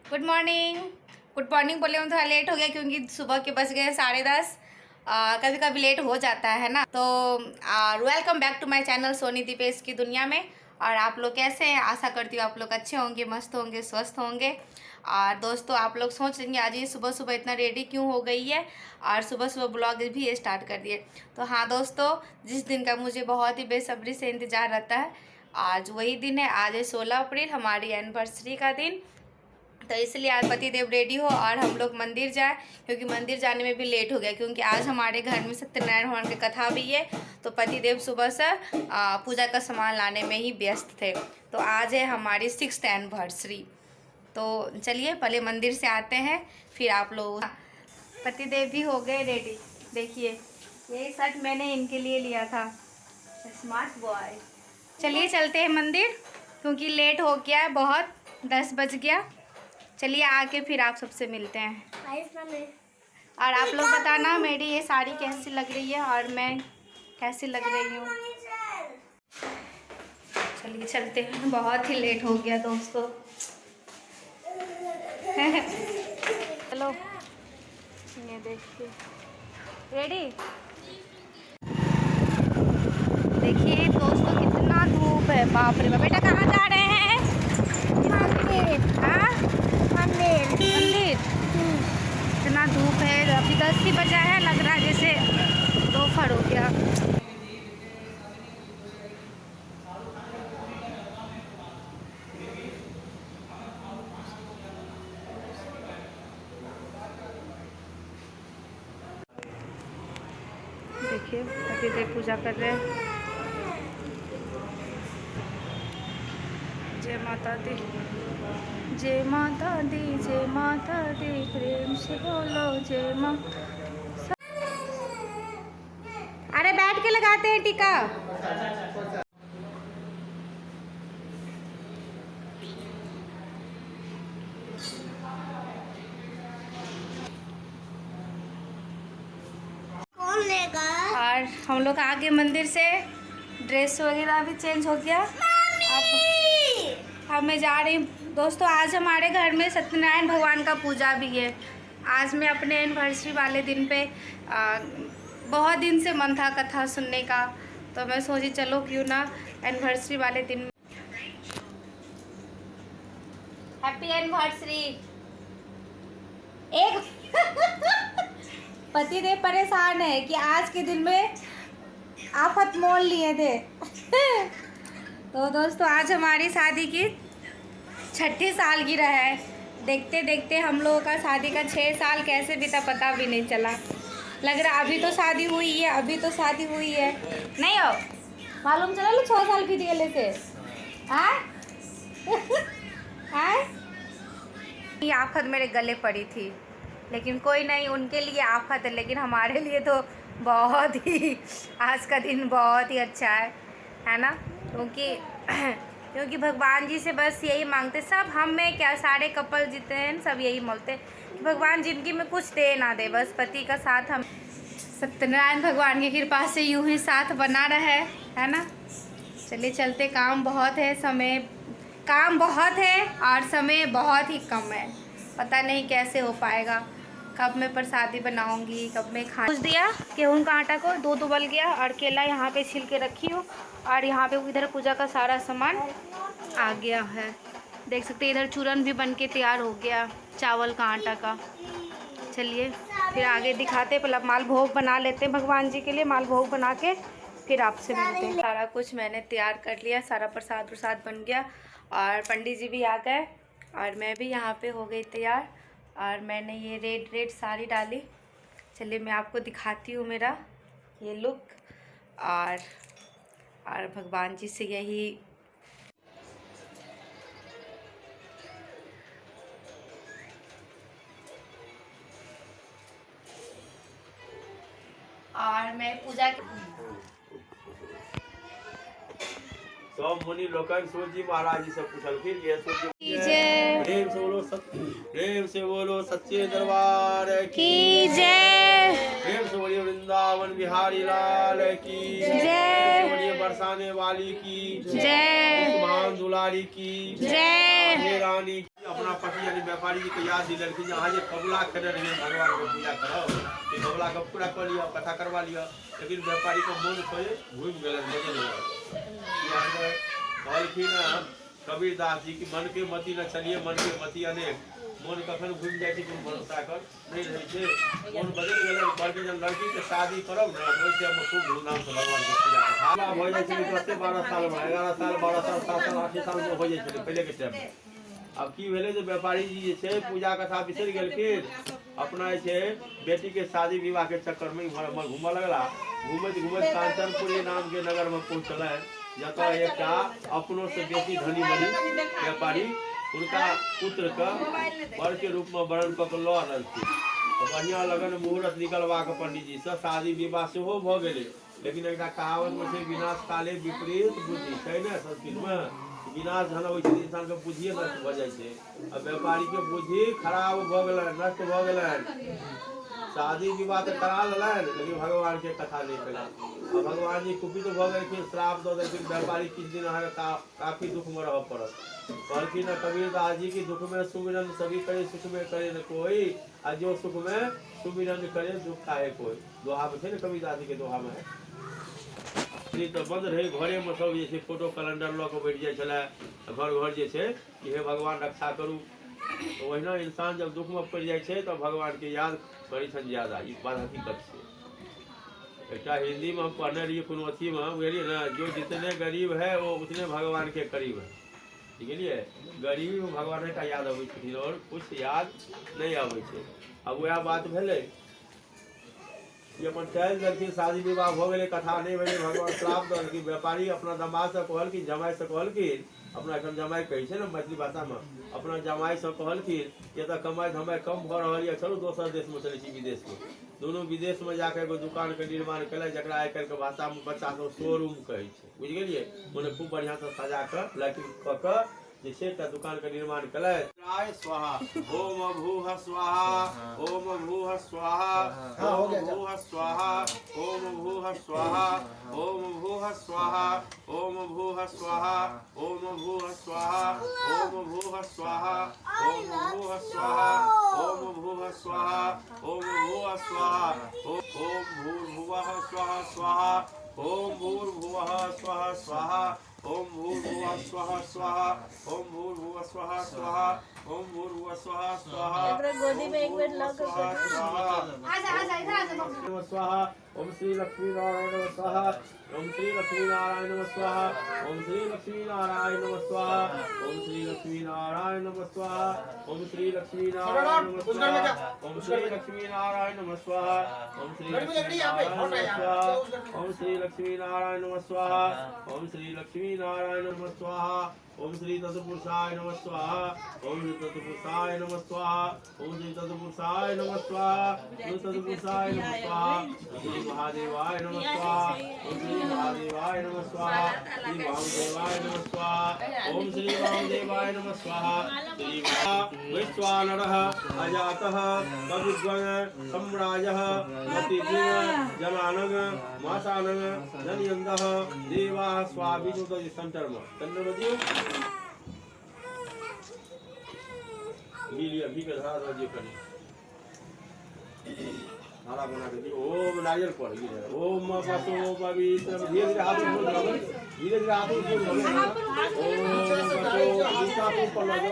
Good morning. Good morning बोले हूँ, थोड़ा लेट हो गया क्योंकि सुबह के बज गए 10:30। कभी कभी लेट हो जाता है ना। तो welcome back to my channel Soni Deepesh की दुनिया में। और आप लोग कैसे हैं? आशा करती हूँ आप लोग अच्छे होंगे, मस्त होंगे, स्वस्थ होंगे। और दोस्तों, आप लोग सोच रहे आज ये सुबह सुबह इतना रेडी क्यों हो गई है और सुबह सुबह ब्लॉग भी स्टार्ट कर दिए। तो हाँ दोस्तों, जिस दिन का मुझे बहुत ही बेसब्री से इंतज़ार रहता है, आज वही दिन है। आज है 16 अप्रैल, हमारी एनिवर्सरी का दिन। तो इसलिए आज पति देव रेडी हो और हम लोग मंदिर जाए, क्योंकि मंदिर जाने में भी लेट हो गया क्योंकि आज हमारे घर में सत्यनारायण भगवान की कथा भी है। तो पति देव सुबह से पूजा का सामान लाने में ही व्यस्त थे। तो आज है हमारी 6th एनिवर्सरी। तो चलिए पहले मंदिर से आते हैं, फिर आप लोग। पति देव भी हो गए रेडी। देखिए यही शर्ट मैंने इनके लिए लिया था, स्मार्ट बॉय। चलिए चलते हैं मंदिर क्योंकि लेट हो गया है बहुत, 10 बज गया। चलिए आके फिर आप सबसे मिलते हैं। और आप लोग बताना मेरी ये साड़ी कैसी लग रही है और मैं कैसी लग रही हूँ। चलिए चलते हैं, बहुत ही लेट हो गया दोस्तों। चलो ये देखिए रेडी। देखिए दोस्तों कितना धूप है, बाप रे बाप। बेटा कहाँ जा रहे हैं? हाँ मंदिर। इतना धूप है, अभी 10 ही बजा है, लग रहा है जैसे दोपहर हो गया। देखिए पतिदेव पूजा कर रहे हैं। जय माता दी, जय माता दी, जय माता दी, प्रेम से बोलो जय माँ। अरे बैठ के लगाते हैं टीका। कौन लेगा? और हम लोग आगे मंदिर से ड्रेस वगैरह भी चेंज हो गया। अब मैं जा रही हूँ दोस्तों। आज हमारे घर में सत्यनारायण भगवान का पूजा भी है। आज मैं अपने एनिवर्सरी वाले दिन पे बहुत दिन से मन था कथा सुनने का, तो मैं सोची चलो क्यों ना एनिवर्सरी वाले दिन। Happy anniversary. एक पति देव परेशान है कि आज के दिन में आफत मोल लिए थे। तो दोस्तों आज हमारी शादी की 6ठी सालगिरह है। देखते देखते हम लोगों का शादी का 6 साल कैसे बीता पता भी नहीं चला। लग रहा अभी तो शादी हुई है, अभी तो शादी हुई है। नहीं हो मालूम चला लो 6 साल बीत गए से। ये आफत मेरे गले पड़ी थी, लेकिन कोई नहीं, उनके लिए आफत है लेकिन हमारे लिए तो बहुत ही आज का दिन बहुत ही अच्छा है ना। क्योंकि भगवान जी से बस यही मांगते, सब हम में क्या सारे कपल जितने हैं सब यही बोलते कि भगवान जिंदगी में कुछ दे ना दे, बस पति का साथ हम सत्यनारायण भगवान की कृपा से यूं ही साथ बना रहे, है ना। चलिए चलते, काम बहुत है, काम बहुत है और समय बहुत ही कम है। पता नहीं कैसे हो पाएगा, कब मैं प्रसादी बनाऊंगी, कब मैं खा। कुछ दिया गेहूँ का आटा को, दूध उबल गया और केला यहाँ पे छिल के रखी हूँ। और यहाँ पे इधर पूजा का सारा सामान आ गया है, देख सकते हैं। इधर चूरन भी बन के तैयार हो गया चावल का आटा का। चलिए फिर आगे दिखाते, पहले माल भोग बना लेते हैं भगवान जी के लिए। माल भोग बना के फिर आपसे मिलते हैं। सारा कुछ मैंने तैयार कर लिया, सारा प्रसाद बन गया और पंडित जी भी आ गए और मैं भी यहाँ पे हो गई तैयार। और मैंने ये रेड साड़ी डाली। चलिए मैं आपको दिखाती हूँ मेरा ये लुक। और भगवान जी से यही और मैं पूजा सब मुनि लोकन सूजी महाराज जी से पूछल फिर ये सूजी जय। प्रेम से बोलो सच्चे दरबार की जय। प्रेम से बोलिए वृंदावन बिहारी लाल की जय। बोलिए बरसाने वाली की जय। उस्मान दुलारी की जय। हे रानी की। अपना पति यानी व्यापारी जी के याद दिलखिन जे अहाँ जे कबुला खेने रहिए भगवान के पूजा करब कि कबुला के पूरा कर लिया कथा करवा लिया, लेकिन व्यापारी को मन खोजे घूम गए कहलखिन कबीर दास जी की मन के मति न चलिए मन के मति अनेक, मन कखन घूम जाए छै कोनो भरोसा कर नहीं रहे छै, मन बदल गेलै कहलखिन जब लड़की के शादी करब न ओइसे हम खूब धूमधाम से भगवान के पूजा करब। हो जाए छै 10-12 साल में 11 साल 12 साल 7 साल 8 साल में हो जाए छै पहले के टाइम में। अब की भेलै जे व्यापारी जी जे छै पूजा कथा बिसरि गेलखिन, अपना जे छै बेटी के शादी विवाह के चक्कर में इम्हर उम्हर घूमऽ लगला, घूमैत घूमैत कांचनपुरी नाम के नगर में पहुँचलै, जतऽ एकटा अपनों से बेसी धनी मनी व्यापारी उनका पुत्र का वर के रूप में वर्ण कऽ के लऽ रहलखिन। बढ़िया लगन मुहूर्त निकलवा के पंडित जी से शादी विवाह सेहो भऽ गेलै, लेकिन एकटा कहावत में छै विनाश काले विपरीत बुद्धि छै ने संस्कृत में, विनाश जहन होइ छै इंसान के बुद्धिए नष्ट भऽ जाइ छै। आ व्यापारी के बुद्धि खराब भऽ गेलनि नष्ट भऽ गेलनि, शादी विवाह तऽ करा लेलनि लेकिन भगवान के कथा नहीं केलनि। भगवान जी कुपित भऽ गेलखिन, श्राप दऽ देलखिन, व्यापारी किछु दिन अहाँके काफी दुख में रहऽ पड़त। कहलखिन कबीर दास जी की दुख में सुमिरन सभी करे सुख में करे न कोई, आ जो सुख में सुमिरन करे दुख खाए कोई, दोहा में छै ने कबीर दास जी के दोहा में तो बंद रहे घरे में सब जे छै फोटो कैलेंडर लऽ के बैठ जाइ छलै घर घर जे छै कि हे भगवान रक्षा करू। तो ओहिना इंसान जब दुख में पड़ि जाइ छै तो भगवान के याद करै छनि ज्यादा, ई बात हकीकत छै। एकटा हिंदी में हम पढ़ने रहिए कोनो अथी में बुझलिए ना, जो जितने गरीब है वो उतने भगवान के करीब है, बुझलिए गरीबी में भगवान का याद अबै छथिन और कुछ याद नहीं अबै छै। अब वह बात भेलै ये अपन चल देलखिन, शादी विवाह हो गए, कथा नहीं भेले, भगवान श्राप देलखिन। व्यापारी अपना दामाद से कहलखिन जमाई से कहलखिन, अपना एखन जमाई कहै छै ने मैथिली भाषा में, अपना जमाई से कहलखिन ये तो कमाई धमाई कम भऽ रहल है, चलू दोसर देश में चलै छी विदेश में। दोनों विदेश में जाकर एगो दुकान के निर्माण कल, जरा आइ काल्हि के भाषा में बच्चा सब शोरूम कहै छै, बुझ गेलिए, मने खूब बढ़िया से सजा कर लाइटिंग कऽ के जे छै एकटा दुकान के निर्माण कलै। स्वाहा ओम भूः स्वाहा ओम भूः स्वाहा ओम भूः स्वाहा ओम भूः स्वाहा ओम भूः स्वाहा ओम भूः स्वाहा ओम भूः स्वाहा ओम भूः स्वाहा ओम भूः स्वाहा ओम भूः स्वाहा ओम भूः स्वाहा ओम भूर्भुवः स्वः स्वाहा ओम भूर्भुवः स्वः स्वाहा ओम भूर्भुवः स्वः स्वाहा ओम भूर्भुवः स्वः स्वाहा ओम भूर्भुवः स्वः स्वाहा गोदी में एक मिनट लग स्वाहा ओम श्री लक्ष्मी नारायण नमः स्वाहा ओम श्री लक्ष्मी नारायण नमः स्वाहा ओम श्री लक्ष्मी नारायण नमः स्वाहा ओम श्री लक्ष्मी नारायण नमः स्वाहा ओम श्री लक्ष्मी नारायण नमः स्वाहा ओम श्री लक्ष्मी नारायण नमः स्वाहा ओम श्री लक्ष्मी नारायण नमः स्वाहा ओम श्री लक्ष्मी नारायण नमः स्वाहा ओम श्री लक्ष्मी नारायण नमः स्वाहा ओम श्री तत्पुरुषाय नमः स्वाहा ओम श्री तत्पुरुषाय नमः स्वाहा ओम श्री तत्पुरुषाय नमः स्वाहा ओम तत्पुरुषाय नमः स्वाहा श्री महादेवाय नमः स्वाहा ओम श्री महादेवाय नमः स्वाहा श्री वामदेवाय नमः स्वाहा ओम श्री वामदेवाय नमः स्वाहा श्री वैश्वानरः अजातः कविगण सम्राजः मतिजिः जलानग मासानग जनयन्दः देवाः स्वाभिनुत सेंटर में धन्यवाद लीलिया भी के धरा दो करी धारा बना के दी। ओम नारियल पर ओम पशु पवित्र धीरे धीरे हाथ में बोल रहा धीरे धीरे हाथ में बोल रहा ओम पशु गीता को पढ़ लो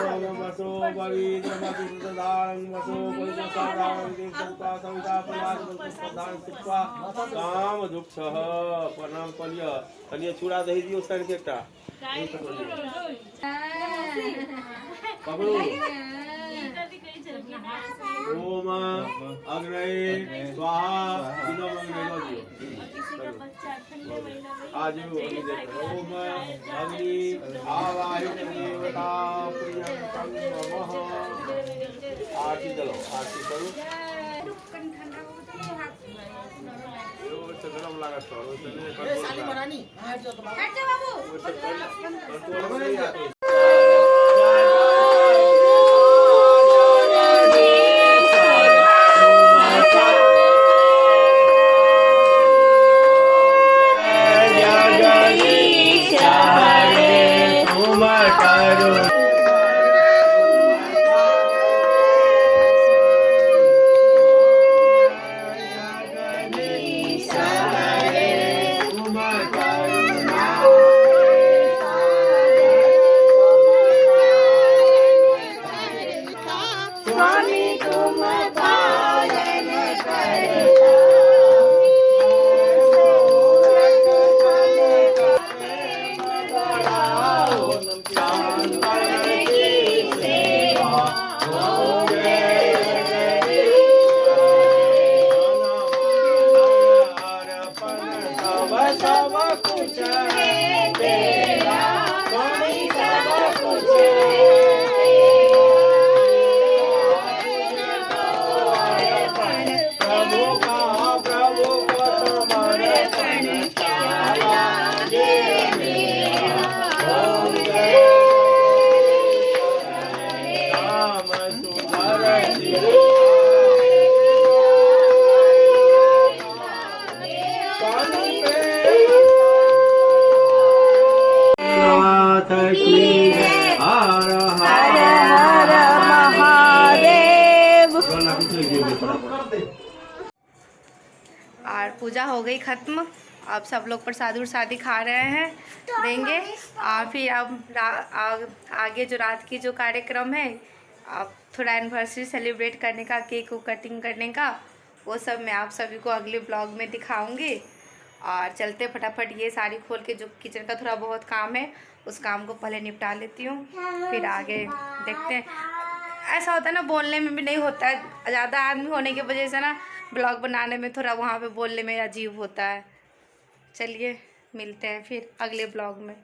ओम पशु पवित्र पवित्र दान पशु पवित्र साधारण देव संता संता प्रयास प्रदान सिक्वा काम दुख प्रणाम करियो कनिए चूड़ा दही दियो सर के एकटा पकड़ो ओम अग्नये स्वाहा इदम अग्नये आज ओम अग्नि आवाहित देवता प्रियंकं नमः। आरती चलो आरती करो गरम लगा साली बनानी हट जा बाबू नाम सुधरती नाथ की हर हर महादेव। और पूजा हो गई ख़त्म। अब सब लोग प्रसाद उरसादी खा रहे हैं, देंगे। और फिर अब आगे जो रात की जो कार्यक्रम है, अब थोड़ा एनिवर्सरी सेलिब्रेट करने का, केक को कटिंग करने का, वो सब मैं आप सभी को अगले ब्लॉग में दिखाऊंगी। और चलते फटाफट ये साड़ी खोल के, जो किचन का थोड़ा बहुत काम है उस काम को पहले निपटा लेती हूँ, फिर आगे देखते हैं। ऐसा होता है ना, बोलने में भी नहीं होता है, ज़्यादा आदमी होने की वजह से ना ब्लॉग बनाने में थोड़ा वहाँ पे बोलने में अजीब होता है। चलिए मिलते हैं फिर अगले ब्लॉग में।